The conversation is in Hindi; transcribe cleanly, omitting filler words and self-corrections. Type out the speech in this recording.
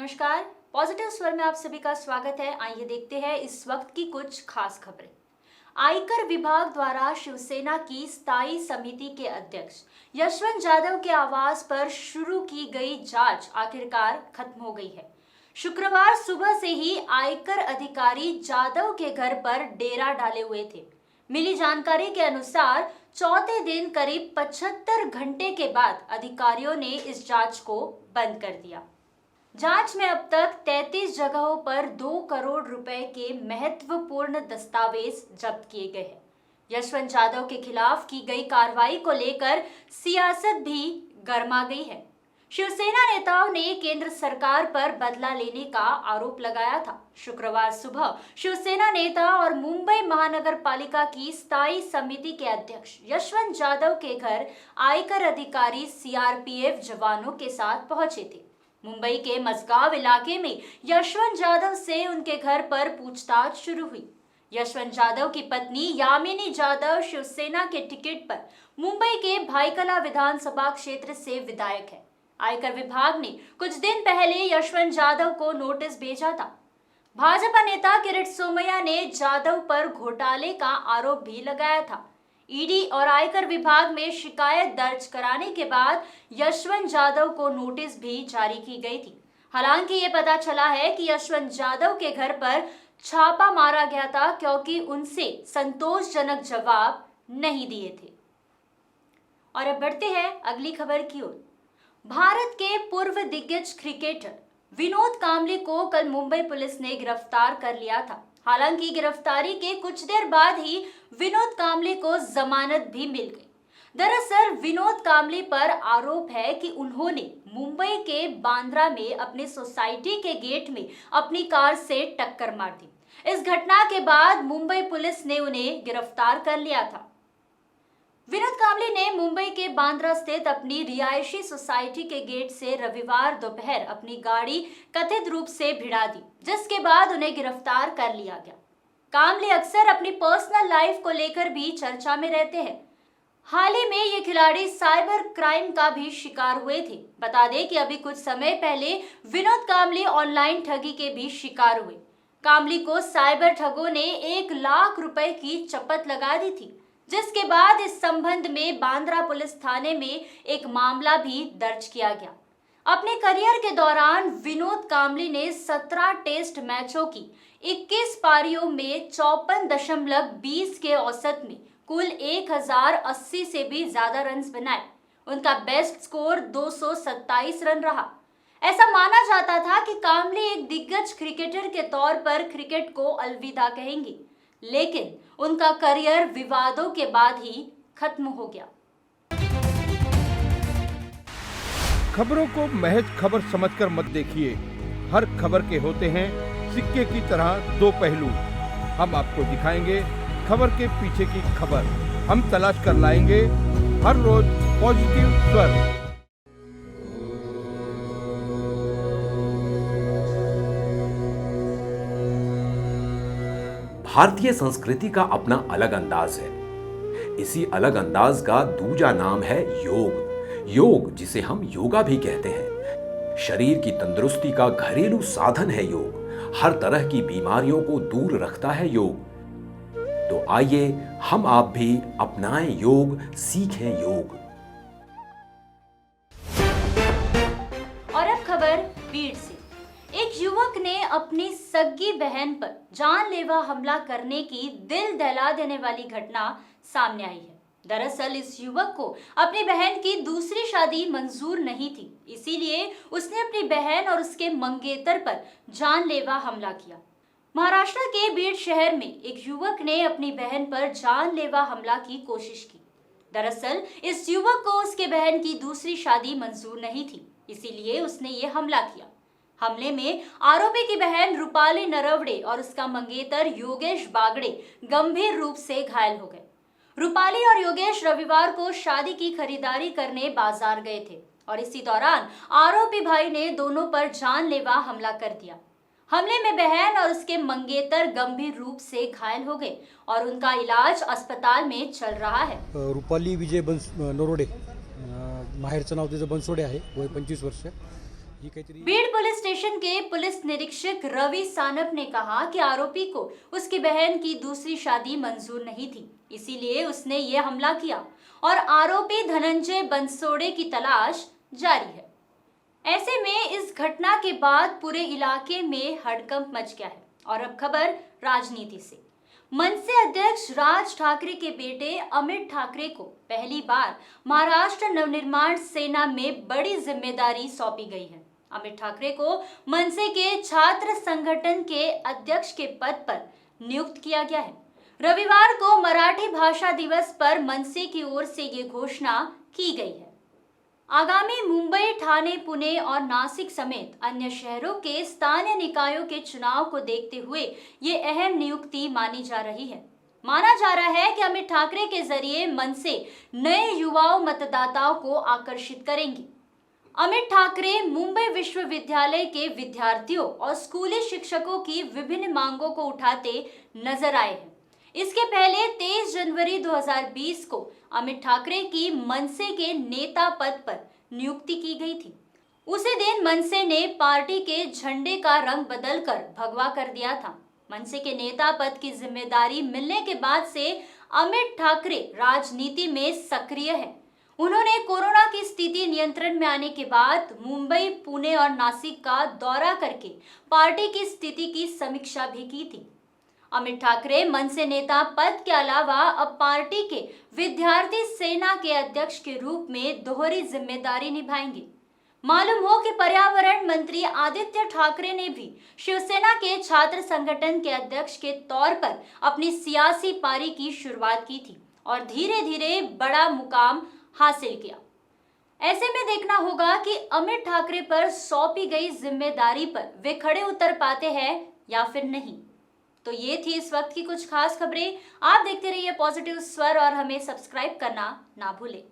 नमस्कार। पॉजिटिव स्वर में आप सभी का स्वागत है। आइए देखते हैं इस वक्त की कुछ खास खबरें। आयकर विभाग द्वारा शिवसेना की स्थायी समिति के अध्यक्ष यशवंत जाधव के आवास पर शुरू की गई जांच आखिरकार खत्म हो गई है। शुक्रवार सुबह से ही आयकर अधिकारी जाधव के घर पर डेरा डाले हुए थे। मिली जानकारी के अनुसार चौथे दिन करीब 75 घंटे के बाद अधिकारियों ने इस जांच को बंद कर दिया। जांच में अब तक 33 जगहों पर 2 करोड़ रुपए के महत्वपूर्ण दस्तावेज जब्त किए गए हैं। यशवंत जाधव के खिलाफ की गई कार्रवाई को लेकर सियासत भी गर्मा गई है। शिवसेना नेताओं ने केंद्र सरकार पर बदला लेने का आरोप लगाया था। शुक्रवार सुबह शिवसेना नेता और मुंबई महानगर पालिका की स्थायी समिति के अध्यक्ष यशवंत जाधव के घर आयकर अधिकारी सीआरपीएफ जवानों के साथ पहुंचे थे। मुंबई के मजगांव इलाके में यशवंत जाधव से उनके घर पर पूछताछ शुरू हुई। यशवंत जाधव की पत्नी यामिनी जाधव शिवसेना के टिकट पर मुंबई के भाईकला विधानसभा क्षेत्र से विधायक है। आयकर विभाग ने कुछ दिन पहले यशवंत जाधव को नोटिस भेजा था। भाजपा नेता किरीट सोमैया ने जाधव पर घोटाले का आरोप भी लगाया था। ईडी और आयकर विभाग में शिकायत दर्ज कराने के बाद यशवंत जाधव को नोटिस भी जारी की गई थी। हालांकि ये पता चला है कि यशवंत जाधव के घर पर छापा मारा गया था क्योंकि उनसे संतोषजनक जवाब नहीं दिए थे। और अब बढ़ते हैं अगली खबर की ओर। भारत के पूर्व दिग्गज क्रिकेटर विनोद कांबली को कल मुंबई पुलिस ने गिरफ्तार कर लिया था। हालांकि गिरफ्तारी के कुछ देर बाद ही विनोद कांबली को जमानत भी मिल गई। दरअसल विनोद कांबली पर आरोप है कि उन्होंने मुंबई के बांद्रा में अपनी सोसाइटी के गेट में अपनी कार से टक्कर मार दी। इस घटना के बाद मुंबई पुलिस ने उन्हें भिड़फ्तार कर लिया था। विनोद कांबली ने मुंबई के बांद्रा स्थित अपनी रिहायशी सोसाइटी के गेट से रविवार दोपहर अपनी गाड़ी कथित रूप से भिड़ा दी, जिसके बाद उन्हें गिरफ्तार कर लिया गया। कांबली अक्सर अपनी पर्सनल लाइफ को लेकर भी चर्चा में रहते हैं। हाल ही में ये खिलाड़ी साइबर क्राइम का भी शिकार हुए थे। बता दें कि अभी कुछ समय पहले विनोद कांबली ऑनलाइन ठगी के भी शिकार हुए। कांबली को साइबर ठगों ने 1 लाख रुपए की चपत लगा दी थी, जिसके बाद इस संबंध में बांद्रा पुलिस थाने में एक मामला भी दर्ज किया गया। अपने करियर के दौरान विनोद कांबली ने 17 टेस्ट मैचों की 21 पारियों में 54.20 के औसत में कुल 1080 से भी ज्यादा रन बनाए। उनका बेस्ट स्कोर 227 रन रहा। ऐसा माना जाता था कि कांबली एक दिग्गज क्रिकेटर के तौर पर क्रिकेट को अलविदा कहेंगे, लेकिन उनका करियर विवादों के बाद ही खत्म हो गया। खबरों को महज खबर समझकर मत देखिए। हर खबर के होते हैं सिक्के की तरह 2 पहलू। हम आपको दिखाएंगे खबर के पीछे की खबर। हम तलाश कर लाएंगे हर रोज पॉजिटिव स्वर। भारतीय संस्कृति का अपना अलग अंदाज है। इसी अलग अंदाज का दूजा नाम है योग। योग, जिसे हम योगा भी कहते हैं, शरीर की तंदुरुस्ती का घरेलू साधन है योग। हर तरह की बीमारियों को दूर रखता है योग। तो आइए हम आप भी अपनाएं योग, सीखें योग। और अब खबर बीड़ से। एक युवक ने अपनी सगी बहन पर जानलेवा हमला करने की दिल दहला देने वाली घटना सामने आई है। दरअसल इस युवक को अपनी बहन की दूसरी शादी मंजूर नहीं थी, इसीलिए उसने अपनी बहन और उसके मंगेतर पर जानलेवा हमला किया। महाराष्ट्र के बीड शहर में एक युवक ने अपनी बहन पर जानलेवा हमला की कोशिश की। दरअसल इस युवक को उसके बहन की दूसरी शादी मंजूर नहीं थी, इसीलिए उसने ये हमला किया। हमले में आरोपी की बहन रूपाली नरवड़े और उसका मंगेतर योगेश बागड़े गंभीर रूप से घायल हो गए। रूपाली और योगेश रविवार को शादी की खरीदारी करने बाजार गए थे और इसी दौरान आरोपी भाई ने दोनों पर जानलेवा हमला कर दिया। हमले में बहन और उसके मंगेतर गंभीर रूप से घायल हो गए और उनका इलाज अस्पताल में चल रहा है। रूपाली विजय नरोडे, माहेरचं नाव तिचं बनसोडे आहे, वय 25 वर्ष। बीड़ पुलिस स्टेशन के पुलिस निरीक्षक रवि सानप ने कहा कि आरोपी को उसकी बहन की दूसरी शादी मंजूर नहीं थी, इसीलिए उसने ये हमला किया और आरोपी धनंजय बंसोड़े की तलाश जारी है। ऐसे में इस घटना के बाद पूरे इलाके में हड़कंप मच गया है। और अब खबर राजनीति से। मनसे अध्यक्ष राज ठाकरे के बेटे अमित ठाकरे को पहली बार महाराष्ट्र नवनिर्माण सेना में बड़ी जिम्मेदारी सौंपी गई है। अमित ठाकरे को मनसे के छात्र संगठन के अध्यक्ष के पद पर नियुक्त किया गया है। रविवार को मराठी भाषा दिवस पर मनसे की ओर से ये घोषणा की गई है। आगामी मुंबई, ठाणे, पुणे और नासिक समेत अन्य शहरों के स्थानीय निकायों के चुनाव को देखते हुए ये अहम नियुक्ति मानी जा रही है। माना जा रहा है कि अमित ठाकरे के जरिए मनसे नए युवाओं मतदाताओं को आकर्षित करेंगी। अमित ठाकरे मुंबई विश्वविद्यालय के विद्यार्थियों और स्कूली शिक्षकों की विभिन्न मांगों को उठाते नजर आए हैं। इसके पहले 23 जनवरी 2020 को अमित ठाकरे की मनसे के नेता पद पर नियुक्ति की गई थी। उसी दिन मनसे ने पार्टी के झंडे का रंग बदलकर भगवा कर दिया था। मनसे के नेता पद की जिम्मेदारी मिलने के बाद से अमित ठाकरे राजनीति में सक्रिय है। उन्होंने कोरोना की स्थिति नियंत्रण में आने के बाद मुंबई, पुणे और नासिक का दौरा करके पार्टी की स्थिति की समीक्षा भी की थी। अमित ठाकरे मनसे नेता पद के अलावा अब पार्टी के विद्यार्थी सेना के अध्यक्ष के रूप में दोहरी जिम्मेदारी निभाएंगे। मालूम हो कि पर्यावरण मंत्री आदित्य ठाकरे ने भी शिवसेना के छात्र संगठन के अध्यक्ष के तौर पर अपनी सियासी पारी की शुरुआत की थी और धीरे धीरे बड़ा मुकाम हासिल किया। ऐसे में देखना होगा कि अमित ठाकरे पर सौंपी गई जिम्मेदारी पर वे खड़े उतर पाते हैं या फिर नहीं। तो ये थी इस वक्त की कुछ खास खबरें। आप देखते रहिए पॉजिटिव स्वर और हमें सब्सक्राइब करना ना भूलें।